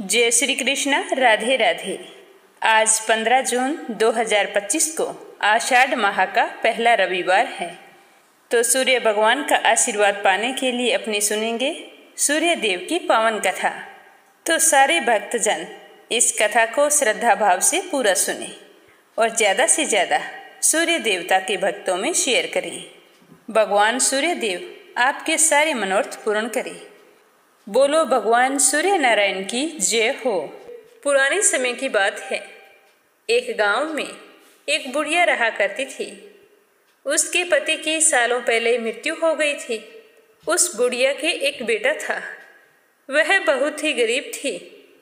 जय श्री कृष्ण। राधे राधे। आज 15 जून 2025 को आषाढ़ माह का पहला रविवार है, तो सूर्य भगवान का आशीर्वाद पाने के लिए अपनी सुनेंगे सूर्य देव की पावन कथा। तो सारे भक्तजन इस कथा को श्रद्धा भाव से पूरा सुने और ज़्यादा से ज़्यादा सूर्य देवता के भक्तों में शेयर करें। भगवान सूर्य देव आपके सारे मनोरथ पूर्ण करें। बोलो भगवान सूर्य नारायण की जय हो। पुराने समय की बात है, एक गांव में एक बुढ़िया रहा करती थी। उसके पति की सालों पहले मृत्यु हो गई थी। उस बुढ़िया के एक बेटा था, वह बहुत ही गरीब थी।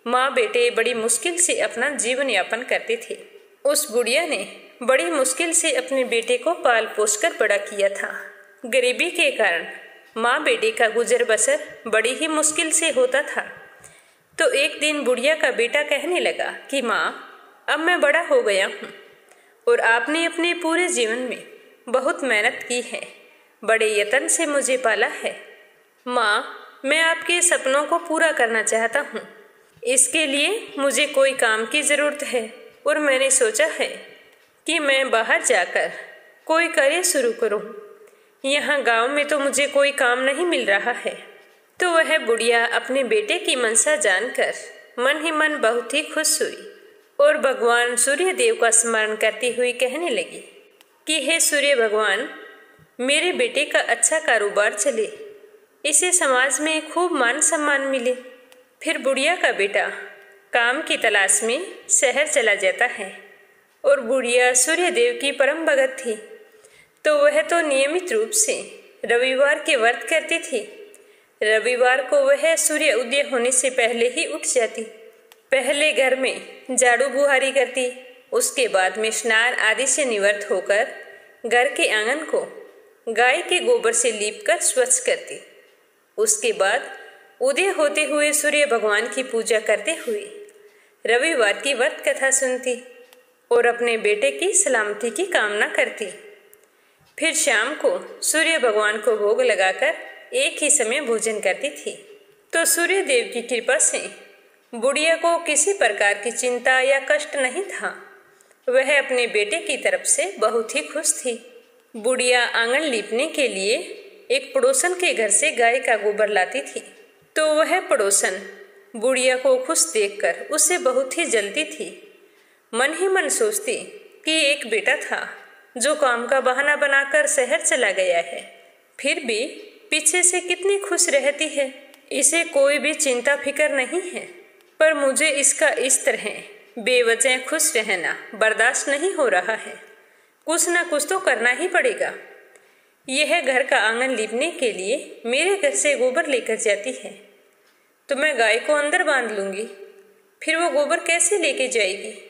माँ बेटे बड़ी मुश्किल से अपना जीवन यापन करते थे। उस बुढ़िया ने बड़ी मुश्किल से अपने बेटे को पाल पोस कर बड़ा किया था। गरीबी के कारण माँ बेटे का गुजर बसर बड़ी ही मुश्किल से होता था। तो एक दिन बुढ़िया का बेटा कहने लगा कि माँ, अब मैं बड़ा हो गया हूँ और आपने अपने पूरे जीवन में बहुत मेहनत की है, बड़े यत्न से मुझे पाला है। माँ, मैं आपके सपनों को पूरा करना चाहता हूँ। इसके लिए मुझे कोई काम की ज़रूरत है और मैंने सोचा है कि मैं बाहर जाकर कोई कार्य शुरू करूँ। यहाँ गांव में तो मुझे कोई काम नहीं मिल रहा है। तो वह बुढ़िया अपने बेटे की मनसा जानकर मन ही मन बहुत ही खुश हुई और भगवान सूर्य देव का स्मरण करती हुई कहने लगी कि हे सूर्य भगवान, मेरे बेटे का अच्छा कारोबार चले, इसे समाज में खूब मान सम्मान मिले। फिर बुढ़िया का बेटा काम की तलाश में शहर चला जाता है और बुढ़िया सूर्य देव की परम भगत थी। तो वह तो नियमित रूप से रविवार के व्रत करती थी। रविवार को वह सूर्य उदय होने से पहले ही उठ जाती। पहले घर में झाड़ू बुहारी करती, उसके बाद में स्नान आदि से निवृत्त होकर घर के आंगन को गाय के गोबर से लीपकर स्वच्छ करती। उसके बाद उदय होते हुए सूर्य भगवान की पूजा करते हुए रविवार की व्रत कथा सुनती और अपने बेटे की सलामती की कामना करती। फिर शाम को सूर्य भगवान को भोग लगाकर एक ही समय भोजन करती थी। तो सूर्य देव की कृपा से बुढ़िया को किसी प्रकार की चिंता या कष्ट नहीं था। वह अपने बेटे की तरफ से बहुत ही खुश थी। बुढ़िया आंगन लीपने के लिए एक पड़ोसन के घर से गाय का गोबर लाती थी। तो वह पड़ोसन बुढ़िया को खुश देखकर उससे बहुत ही जलती थी। मन ही मन सोचती कि एक बेटा था जो काम का बहाना बनाकर शहर चला गया है, फिर भी पीछे से कितनी खुश रहती है। इसे कोई भी चिंता फिक्र नहीं है, पर मुझे इसका इस तरह बेवजह खुश रहना बर्दाश्त नहीं हो रहा है। कुछ न कुछ तो करना ही पड़ेगा। यह घर का आंगन लीपने के लिए मेरे घर से गोबर लेकर जाती है, तो मैं गाय को अंदर बांध लूंगी, फिर वो गोबर कैसे लेके जाएगी।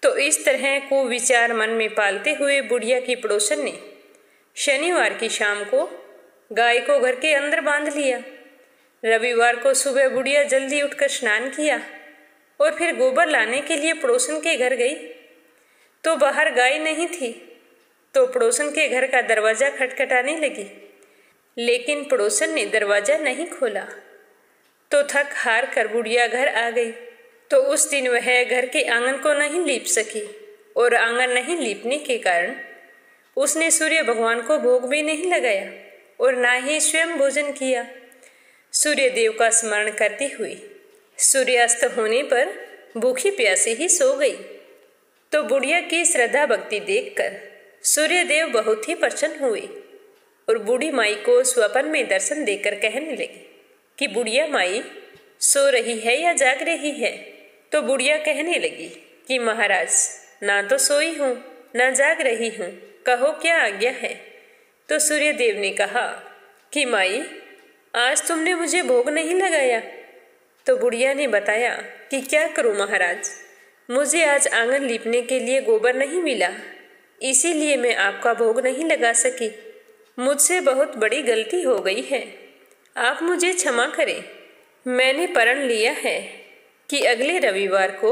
तो इस तरह को विचार मन में पालते हुए बुढ़िया की पड़ोसन ने शनिवार की शाम को गाय को घर के अंदर बांध लिया। रविवार को सुबह बुढ़िया जल्दी उठकर स्नान किया और फिर गोबर लाने के लिए पड़ोसन के घर गई। तो बाहर गाय नहीं थी। तो पड़ोसन के घर का दरवाज़ा खटखटाने लगी, लेकिन पड़ोसन ने दरवाज़ा नहीं खोला। तो थक हार कर बुढ़िया घर आ गई। तो उस दिन वह घर के आंगन को नहीं लीप सकी और आंगन नहीं लीपने के कारण उसने सूर्य भगवान को भोग भी नहीं लगाया और ना ही स्वयं भोजन किया। सूर्य देव का स्मरण करती हुई सूर्यास्त होने पर भूखी प्यासी ही सो गई। तो बुढ़िया की श्रद्धा भक्ति देखकर सूर्य देव बहुत ही प्रसन्न हुए और बूढ़ी माई को स्वप्न में दर्शन देकर कहने लगे कि बुढ़िया माई सो रही है या जाग रही है। तो बुढ़िया कहने लगी कि महाराज, ना तो सोई हूँ ना जाग रही हूँ, कहो क्या आज्ञा है। तो सूर्य देव ने कहा कि माई, आज तुमने मुझे भोग नहीं लगाया। तो बुढ़िया ने बताया कि क्या करूँ महाराज, मुझे आज आंगन लीपने के लिए गोबर नहीं मिला, इसीलिए मैं आपका भोग नहीं लगा सकी। मुझसे बहुत बड़ी गलती हो गई है, आप मुझे क्षमा करें। मैंने प्रण लिया है कि अगले रविवार को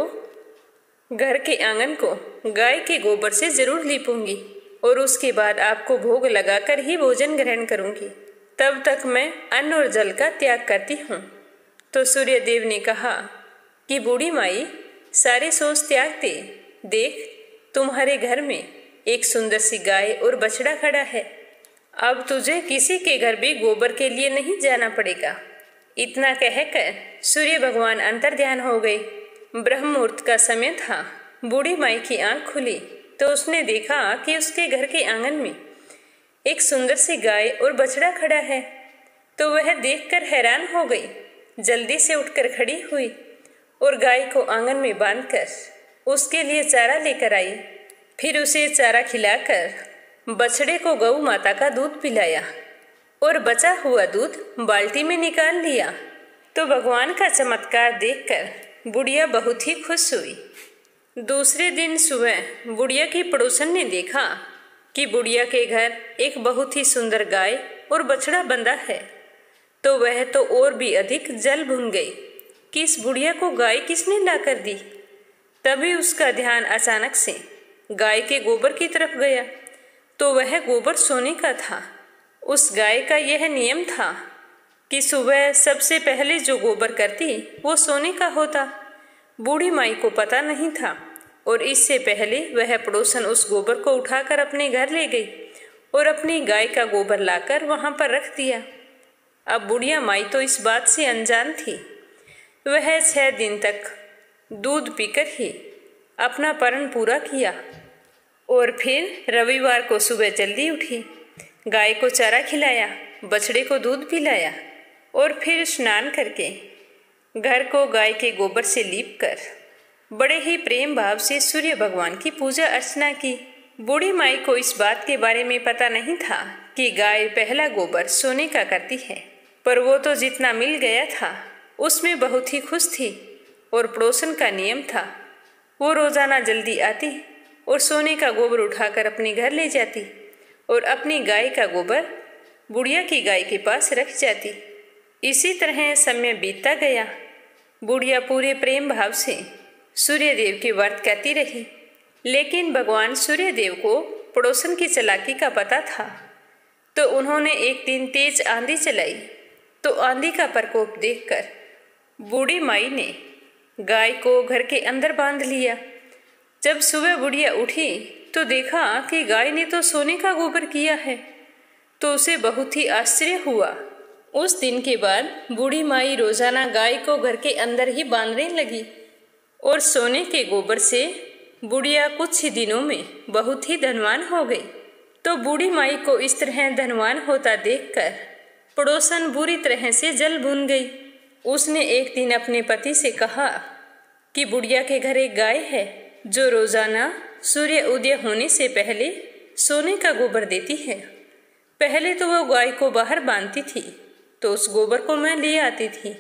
घर के आंगन को गाय के गोबर से जरूर लीपूंगी और उसके बाद आपको भोग लगाकर ही भोजन ग्रहण करूंगी। तब तक मैं अन्न और जल का त्याग करती हूँ। तो सूर्य देव ने कहा कि बूढ़ी माई सारी सोच त्याग दे, देख तुम्हारे घर में एक सुंदर सी गाय और बछड़ा खड़ा है। अब तुझे किसी के घर भी गोबर के लिए नहीं जाना पड़ेगा। इतना कहकर सूर्य भगवान अंतर्ध्यान हो गए। ब्रह्म मुहूर्त का समय था। बूढ़ी माई की आंख खुली तो उसने देखा कि उसके घर के आंगन में एक सुंदर सी गाय और बछड़ा खड़ा है। तो वह देखकर हैरान हो गई। जल्दी से उठकर खड़ी हुई और गाय को आंगन में बांधकर उसके लिए चारा लेकर आई। फिर उसे चारा खिलाकर बछड़े को गौ माता का दूध पिलाया और बचा हुआ दूध बाल्टी में निकाल लिया। तो भगवान का चमत्कार देखकर बुढ़िया बहुत ही खुश हुई। दूसरे दिन सुबह बुढ़िया की पड़ोसन ने देखा कि बुढ़िया के घर एक बहुत ही सुंदर गाय और बछड़ा बंधा है। तो वह तो और भी अधिक जल भून गई कि इस बुढ़िया को गाय किसने ला कर दी। तभी उसका ध्यान अचानक से गाय के गोबर की तरफ गया। तो वह गोबर सोने का था। उस गाय का यह नियम था कि सुबह सबसे पहले जो गोबर करती वो सोने का होता। बूढ़ी माई को पता नहीं था और इससे पहले वह पड़ोसन उस गोबर को उठाकर अपने घर ले गई और अपनी गाय का गोबर लाकर वहां पर रख दिया। अब बुढ़िया माई तो इस बात से अनजान थी। वह 6 दिन तक दूध पीकर ही अपना परण पूरा किया और फिर रविवार को सुबह जल्दी उठी, गाय को चारा खिलाया, बछड़े को दूध पिलाया और फिर स्नान करके घर को गाय के गोबर से लीपकर बड़े ही प्रेम भाव से सूर्य भगवान की पूजा अर्चना की। बूढ़ी माई को इस बात के बारे में पता नहीं था कि गाय पहला गोबर सोने का करती है, पर वो तो जितना मिल गया था उसमें बहुत ही खुश थी। और पड़ोसन का नियम था, वो रोजाना जल्दी आती और सोने का गोबर उठाकर अपने घर ले जाती और अपनी गाय का गोबर बुढ़िया की गाय के पास रख जाती। इसी तरह समय बीतता गया। बुढ़िया पूरे प्रेम भाव से सूर्यदेव के व्रत करती रही, लेकिन भगवान सूर्यदेव को पड़ोसन की चालाकी का पता था। तो उन्होंने एक दिन तेज आंधी चलाई। तो आंधी का प्रकोप देखकर बूढ़ी माई ने गाय को घर के अंदर बांध लिया। जब सुबह बुढ़िया उठी तो देखा कि गाय ने तो सोने का गोबर किया है। तो उसे बहुत ही आश्चर्य हुआ। उस दिन के बाद बूढ़ी माई रोजाना गाय को घर के अंदर ही बांधने लगी और सोने के गोबर से बुढ़िया कुछ ही दिनों में बहुत ही धनवान हो गई। तो बूढ़ी माई को इस तरह धनवान होता देखकर पड़ोसन बुरी तरह से जल भून गई। उसने एक दिन अपने पति से कहा कि बुढ़िया के घर एक गाय है जो रोजाना सूर्य उदय होने से पहले सोने का गोबर देती है। पहले तो वो गाय को बाहर बांधती थी तो उस गोबर को मैं ले आती थी।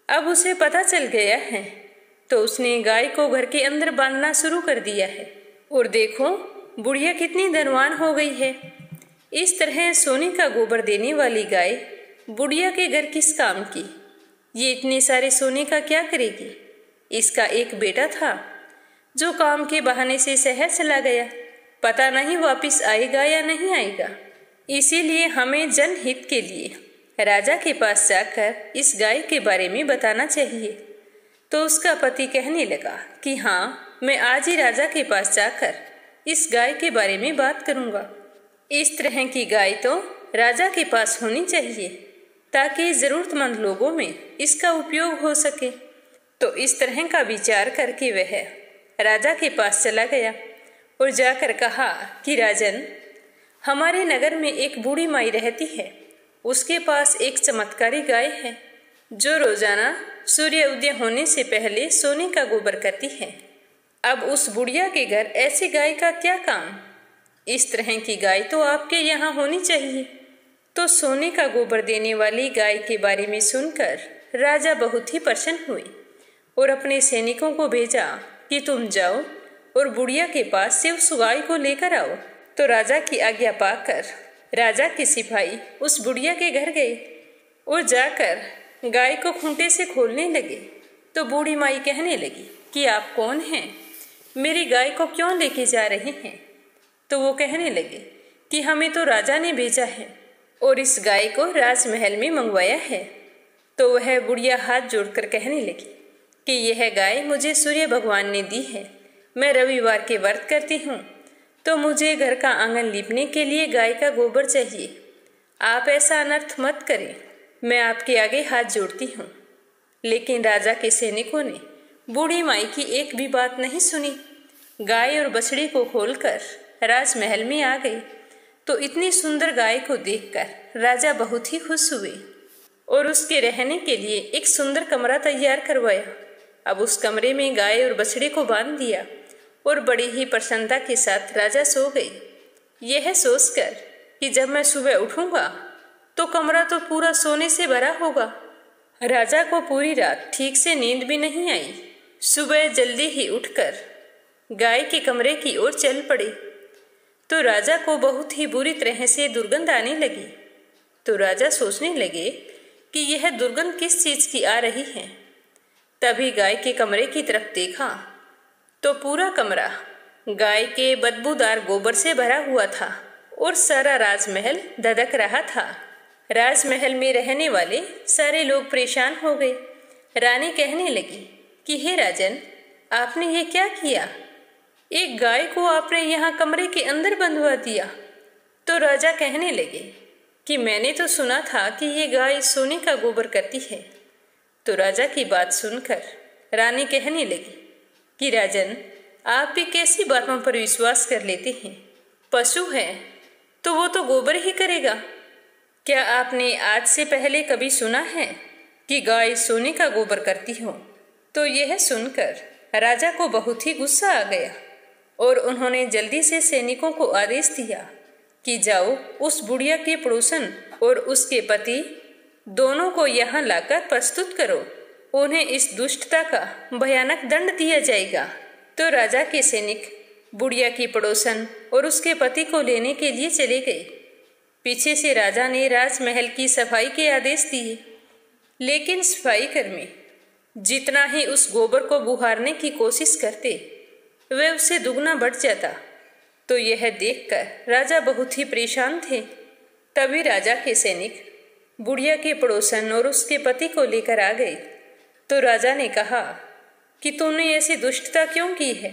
अब उसे पता चल गया है तो उसने गाय को घर के अंदर बांधना शुरू कर दिया है। और देखो बुढ़िया कितनी धनवान हो गई है। इस तरह सोने का गोबर देने वाली गाय बुढ़िया के घर किस काम की? ये इतने सारे सोने का क्या करेगी? इसका एक बेटा था जो काम के बहाने से शहर चला गया, पता नहीं वापिस आएगा या नहीं आएगा। इसीलिए हमें जनहित के लिए राजा के पास जाकर इस गाय के बारे में बताना चाहिए। तो उसका पति कहने लगा कि हाँ, मैं आज ही राजा के पास जाकर इस गाय के बारे में बात करूंगा। इस तरह की गाय तो राजा के पास होनी चाहिए ताकि जरूरतमंद लोगों में इसका उपयोग हो सके। तो इस तरह का विचार करके वह राजा के पास चला गया और जाकर कहा कि राजन, हमारे नगर में एक बूढ़ी माई रहती है। उसके पास एक चमत्कारी गाय है जो रोजाना सूर्य उदय होने से पहले सोने का गोबर करती है। अब उस बुढ़िया के घर ऐसी गाय का क्या काम? इस तरह की गाय तो आपके यहाँ होनी चाहिए। तो सोने का गोबर देने वाली गाय के बारे में सुनकर राजा बहुत ही प्रसन्न हुए और अपने सैनिकों को भेजा कि तुम जाओ और बुढ़िया के पास से उस गाय को लेकर आओ। तो राजा की आज्ञा पाकर राजा के सिपाही उस बुढ़िया के घर गए और जाकर गाय को खूंटे से खोलने लगे। तो बूढ़ी माई कहने लगी कि आप कौन हैं? मेरी गाय को क्यों लेके जा रहे हैं? तो वो कहने लगे कि हमें तो राजा ने भेजा है और इस गाय को राजमहल में मंगवाया है। तो वह बुढ़िया हाथ जोड़कर कहने लगी कि यह गाय मुझे सूर्य भगवान ने दी है। मैं रविवार के व्रत करती हूँ, तो मुझे घर का आंगन लीपने के लिए गाय का गोबर चाहिए। आप ऐसा अनर्थ मत करें, मैं आपके आगे हाथ जोड़ती हूँ। लेकिन राजा के सैनिकों ने बूढ़ी माई की एक भी बात नहीं सुनी। गाय और बछड़ी को खोलकर राजमहल में आ गई, तो इतनी सुंदर गाय को देखकर राजा बहुत ही खुश हुए और उसके रहने के लिए एक सुंदर कमरा तैयार करवाया। अब उस कमरे में गाय और बछड़े को बांध दिया और बड़ी ही प्रसन्नता के साथ राजा सो गए, यह सोचकर कि जब मैं सुबह उठूंगा तो कमरा तो पूरा सोने से भरा होगा। राजा को पूरी रात ठीक से नींद भी नहीं आई। सुबह जल्दी ही उठकर गाय के कमरे की ओर चल पड़े, तो राजा को बहुत ही बुरी तरह से दुर्गंध आने लगी। तो राजा सोचने लगे कि यह दुर्गंध किस चीज की आ रही है। तभी गाय के कमरे की तरफ देखा तो पूरा कमरा गाय के बदबूदार गोबर से भरा हुआ था और सारा राजमहल धधक रहा था। राजमहल में रहने वाले सारे लोग परेशान हो गए। रानी कहने लगी कि हे राजन, आपने ये क्या किया? एक गाय को आपने यहाँ कमरे के अंदर बंधवा दिया। तो राजा कहने लगे कि मैंने तो सुना था कि ये गाय सोने का गोबर करती है। तो राजा की बात सुनकर रानी कहने लगी कि राजन, आप भी कैसी बातों पर विश्वास कर लेते हैं? पशु है तो वो तो गोबर ही करेगा। क्या आपने आज से पहले कभी सुना है कि गाय सोने का गोबर करती हो? तो यह सुनकर राजा को बहुत ही गुस्सा आ गया और उन्होंने जल्दी से सैनिकों को आदेश दिया कि जाओ, उस बुढ़िया के पड़ोसन और उसके पति दोनों को यहाँ लाकर प्रस्तुत करो। उन्हें इस दुष्टता का भयानक दंड दिया जाएगा। तो राजा के सैनिक बुढ़िया की पड़ोसन और उसके पति को लेने के लिए चले गए। पीछे से राजा ने राजमहल की सफाई के आदेश दिए, लेकिन सफाई कर्मी जितना ही उस गोबर को बुहारने की कोशिश करते, वह उससे दुगना बढ़ जाता। तो यह देखकर राजा बहुत ही परेशान थे। तभी राजा के सैनिक बुढ़िया के पड़ोसन और उसके पति को लेकर आ गए। तो राजा ने कहा कि तुमने ऐसी दुष्टता क्यों की है?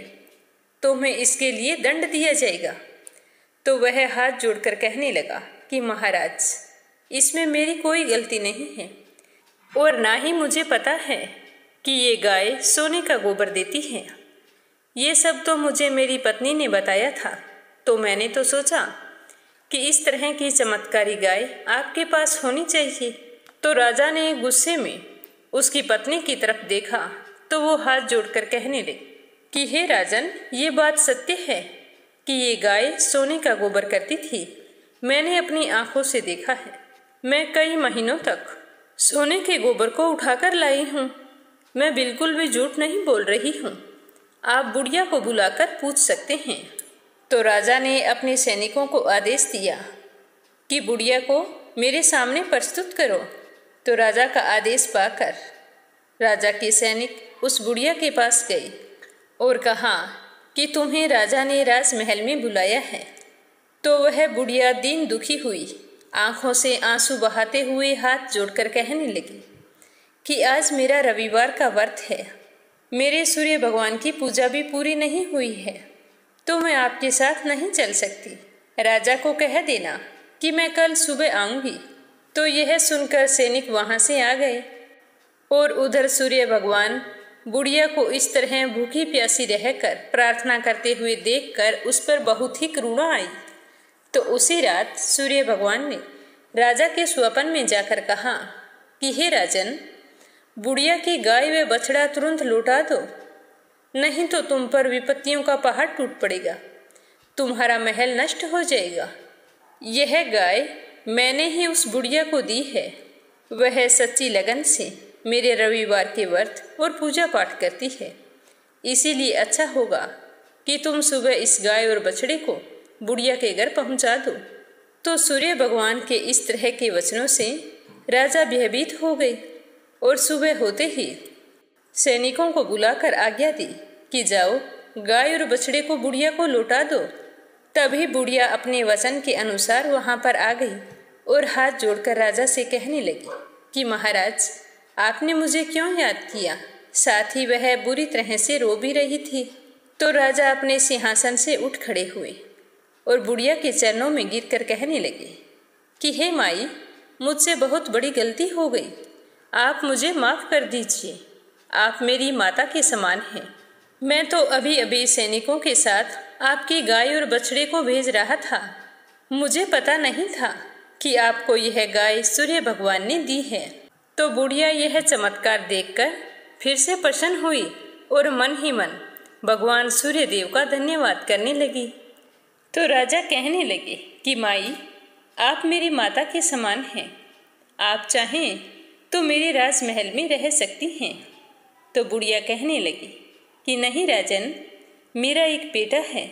तुम्हें इसके लिए दंड दिया जाएगा। तो वह हाथ जोड़कर कहने लगा कि महाराज, इसमें मेरी कोई गलती नहीं है और ना ही मुझे पता है कि ये गाय सोने का गोबर देती है। ये सब तो मुझे मेरी पत्नी ने बताया था, तो मैंने तो सोचा कि इस तरह की चमत्कारी गाय आपके पास होनी चाहिए। तो राजा ने गुस्से में उसकी पत्नी की तरफ देखा, तो वो हाथ जोड़कर कहने लगी कि हे राजन, ये बात सत्य है कि ये गाय सोने का गोबर करती थी। मैंने अपनी आंखों से देखा है। मैं कई महीनों तक सोने के गोबर को उठाकर लाई हूँ। मैं बिल्कुल भी झूठ नहीं बोल रही हूँ। आप बुढ़िया को बुलाकर पूछ सकते हैं। तो राजा ने अपने सैनिकों को आदेश दिया कि बुढ़िया को मेरे सामने प्रस्तुत करो। तो राजा का आदेश पाकर राजा के सैनिक उस बुढ़िया के पास गए और कहा कि तुम्हें राजा ने राजमहल में बुलाया है। तो वह बुढ़िया दीन दुखी हुई, आंखों से आंसू बहाते हुए हाथ जोड़कर कहने लगी कि आज मेरा रविवार का व्रत है, मेरे सूर्य भगवान की पूजा भी पूरी नहीं हुई है, तो मैं आपके साथ नहीं चल सकती। राजा को कह देना कि मैं कल सुबह आऊंगी। तो यह सुनकर सैनिक वहां से आ गए और उधर सूर्य भगवान बुढ़िया को इस तरह भूखी प्यासी रहकर प्रार्थना करते हुए देखकर उस पर बहुत ही करुणा आई। तो उसी रात सूर्य भगवान ने राजा के स्वप्न में जाकर कहा कि हे राजन, बुढ़िया की गाय व बछड़ा तुरंत लौटा दो, नहीं तो तुम पर विपत्तियों का पहाड़ टूट पड़ेगा, तुम्हारा महल नष्ट हो जाएगा। यह गाय मैंने ही उस बुढ़िया को दी है। वह सच्ची लगन से मेरे रविवार के व्रत और पूजा पाठ करती है, इसीलिए अच्छा होगा कि तुम सुबह इस गाय और बछड़े को बुढ़िया के घर पहुंचा दो। तो सूर्य भगवान के इस तरह के वचनों से राजा भयभीत हो गए और सुबह होते ही सैनिकों को बुलाकर आज्ञा दी कि जाओ, गाय और बछड़े को बुढ़िया को लौटा दो। तभी बुढ़िया अपने वचन के अनुसार वहां पर आ गई और हाथ जोड़कर राजा से कहने लगी कि महाराज, आपने मुझे क्यों याद किया? साथ ही वह बुरी तरह से रो भी रही थी। तो राजा अपने सिंहासन से उठ खड़े हुए और बुढ़िया के चरणों में गिरकर कहने लगे कि हे माई, मुझसे बहुत बड़ी गलती हो गई, आप मुझे माफ़ कर दीजिए। आप मेरी माता के समान हैं। मैं तो अभी अभी सैनिकों के साथ आपकी गाय और बछड़े को भेज रहा था। मुझे पता नहीं था कि आपको यह गाय सूर्य भगवान ने दी है। तो बुढ़िया यह चमत्कार देखकर फिर से प्रसन्न हुई और मन ही मन भगवान सूर्य देव का धन्यवाद करने लगी। तो राजा कहने लगे कि माई, आप मेरी माता के समान हैं। आप चाहें तो मेरे राजमहल में रह सकती हैं। तो बुढ़िया कहने लगी कि नहीं राजन, मेरा एक बेटा है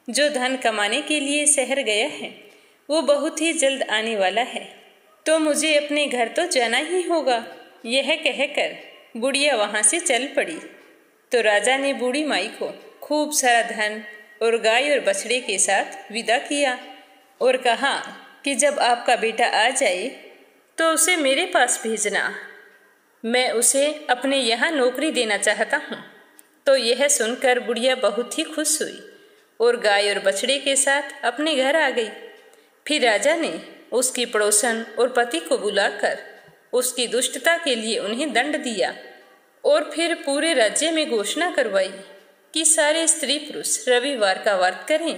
जो धन कमाने के लिए शहर गया है। वो बहुत ही जल्द आने वाला है, तो मुझे अपने घर तो जाना ही होगा। यह कहकर बुढ़िया वहाँ से चल पड़ी। तो राजा ने बूढ़ी माई को खूब सारा धन और गाय और बछड़े के साथ विदा किया और कहा कि जब आपका बेटा आ जाए तो उसे मेरे पास भेजना। मैं उसे अपने यहाँ नौकरी देना चाहता हूँ। तो यह सुनकर बुढ़िया बहुत ही खुश हुई और गाय और बछड़े के साथ अपने घर आ गई। फिर राजा ने उसकी पड़ोसन और पति को बुलाकर उसकी दुष्टता के लिए उन्हें दंड दिया और फिर पूरे राज्य में घोषणा करवाई कि सारे स्त्री पुरुष रविवार का व्रत करें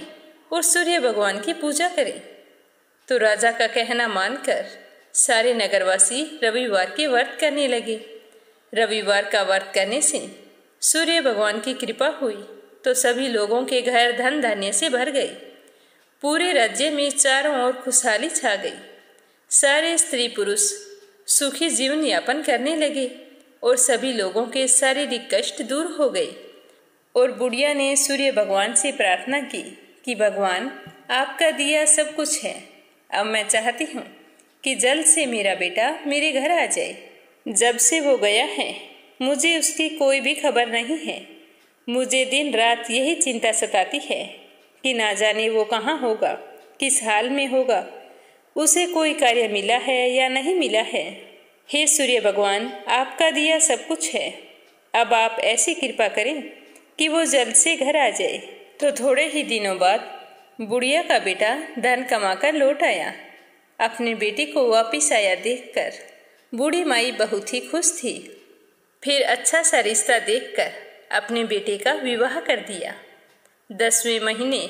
और सूर्य भगवान की पूजा करें। तो राजा का कहना मानकर सारे नगरवासी रविवार के व्रत करने लगे। रविवार का व्रत करने से सूर्य भगवान की कृपा हुई तो सभी लोगों के घर धन धान्य से भर गए। पूरे राज्य में चारों ओर खुशहाली छा गई। सारे स्त्री पुरुष सुखी जीवन यापन करने लगे और सभी लोगों के शारीरिक कष्ट दूर हो गए। और बुढ़िया ने सूर्य भगवान से प्रार्थना की कि भगवान, आपका दिया सब कुछ है। अब मैं चाहती हूँ कि जल्द से मेरा बेटा मेरे घर आ जाए। जब से वो गया है मुझे उसकी कोई भी खबर नहीं है। मुझे दिन रात यही चिंता सताती है कि ना जाने वो कहाँ होगा, किस हाल में होगा, उसे कोई कार्य मिला है या नहीं मिला है। हे सूर्य भगवान, आपका दिया सब कुछ है। अब आप ऐसी कृपा करें कि वो जल्द से घर आ जाए। तो थोड़े ही दिनों बाद बुढ़िया का बेटा धन कमाकर लौट आया। अपने बेटे को वापिस आया देखकर बूढ़ी माई बहुत ही खुश थी। फिर अच्छा सा रिश्ता देखकर अपने बेटे का विवाह कर दिया। 10वें महीने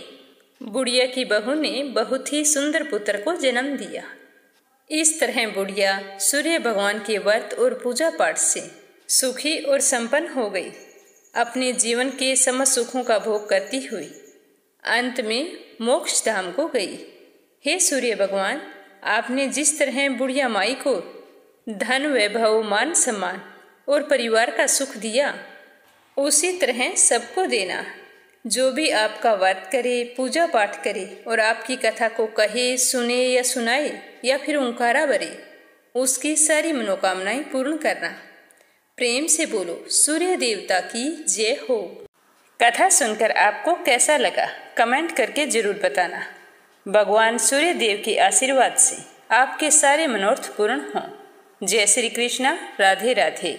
बुढ़िया की बहू ने बहुत ही सुंदर पुत्र को जन्म दिया। इस तरह बुढ़िया सूर्य भगवान के व्रत और पूजा पाठ से सुखी और संपन्न हो गई। अपने जीवन के समस्त सुखों का भोग करती हुई अंत में मोक्ष धाम को गई। हे सूर्य भगवान, आपने जिस तरह बुढ़िया माई को धन, वैभव, मान सम्मान और परिवार का सुख दिया, उसी तरह सबको देना। जो भी आपका व्रत करे, पूजा पाठ करे और आपकी कथा को कहे, सुने या सुनाए या फिर ओंकारा भरे, उसकी सारी मनोकामनाएं पूर्ण करना। प्रेम से बोलो सूर्य देवता की जय हो। कथा सुनकर आपको कैसा लगा कमेंट करके जरूर बताना। भगवान सूर्य देव के आशीर्वाद से आपके सारे मनोरथ पूर्ण हों। जय श्री कृष्णा। राधे राधे।